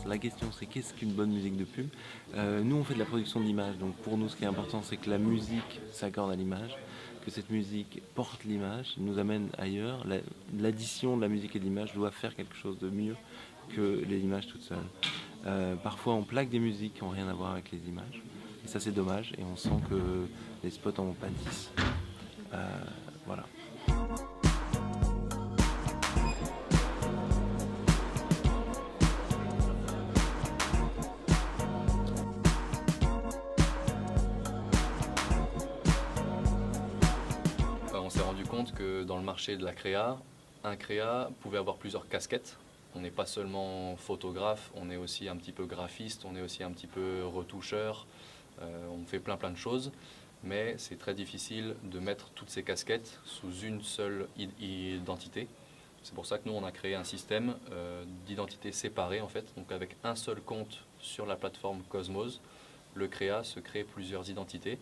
La question c'est qu'est-ce qu'une bonne musique de pub? Nous on fait de la production d'image, donc pour nous ce qui est important c'est que la musique s'accorde à l'image, que cette musique porte l'image, nous amène ailleurs. L'addition de la musique et de l'image doit faire quelque chose de mieux que les images toutes seules. Parfois on plaque des musiques qui n'ont rien à voir avec les images, et ça c'est dommage, et on sent que les spots en pâtissent. Voilà. On s'est rendu compte que dans le marché de la créa, un créa pouvait avoir plusieurs casquettes. On n'est pas seulement photographe, on est aussi un petit peu graphiste, on est aussi un petit peu retoucheur, on fait plein de choses, mais c'est très difficile de mettre toutes ces casquettes sous une seule identité. C'est pour ça que nous on a créé un système d'identité séparée en fait, donc avec un seul compte sur la plateforme Cosmos, le créa se crée plusieurs identités.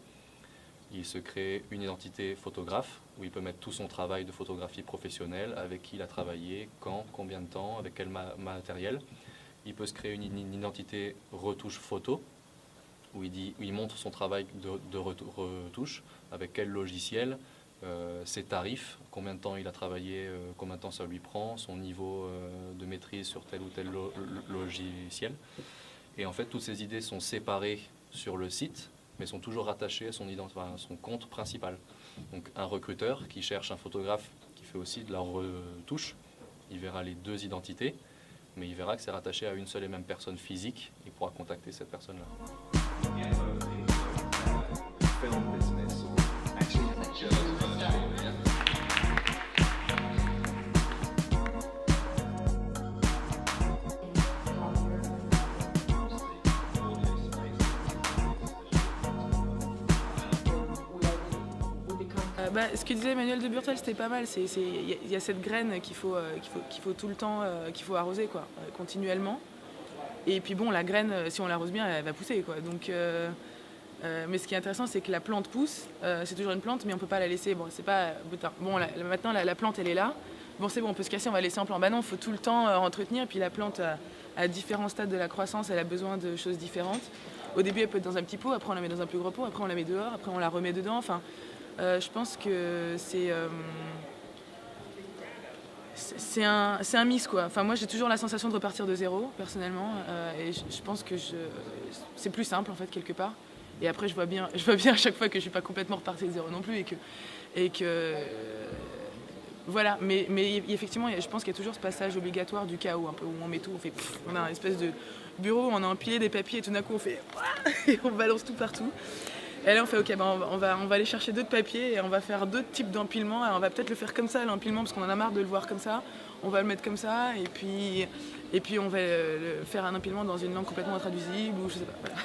Il se crée une identité photographe, où il peut mettre tout son travail de photographie professionnelle, avec qui il a travaillé, quand, combien de temps, avec quel matériel. Il peut se créer une identité retouche photo, où il montre son travail de retouche, avec quel logiciel, ses tarifs, combien de temps il a travaillé, combien de temps ça lui prend, son niveau de maîtrise sur tel ou tel logiciel. Et en fait, toutes ces idées sont séparées sur le site, mais sont toujours rattachés à son compte principal. Donc un recruteur qui cherche un photographe qui fait aussi de la retouche, il verra les deux identités, mais il verra que c'est rattaché à une seule et même personne physique, il pourra contacter cette personne-là. Ce que disait Emmanuel de Burtel, c'était pas mal. Il y a cette graine qu'il faut tout le temps qu'il faut arroser quoi, continuellement. Et puis bon, la graine, si on l'arrose bien, elle va pousser quoi. Donc, mais ce qui est intéressant, c'est que la plante pousse. C'est toujours une plante, mais on peut pas la laisser. Bon, c'est pas bon. Maintenant, la plante, elle est là. Bon, c'est bon, on peut se casser, on va laisser en plan. Bah non, il faut tout le temps entretenir. Et puis la plante, à différents stades de la croissance, elle a besoin de choses différentes. Au début, elle peut être dans un petit pot. Après, on la met dans un plus gros pot. Après, on la met dehors. Après, on la remet dedans. Enfin. Je pense que c'est un mix quoi. Enfin, moi j'ai toujours la sensation de repartir de zéro personnellement et je pense que c'est plus simple en fait quelque part. Et après je vois bien à chaque fois que je suis pas complètement repartie de zéro non plus et que voilà. Mais effectivement je pense qu'il y a toujours ce passage obligatoire du chaos un peu où on met tout, on a un espèce de bureau, on a empilé des papiers et tout d'un coup on fait et on balance tout partout. Et là on fait ok, on va aller chercher d'autres papiers et on va faire d'autres types d'empilements. Alors on va peut-être le faire comme ça l'empilement parce qu'on en a marre de le voir comme ça. On va le mettre comme ça et puis on va faire un empilement dans une langue complètement intraduisible ou je sais pas. Voilà.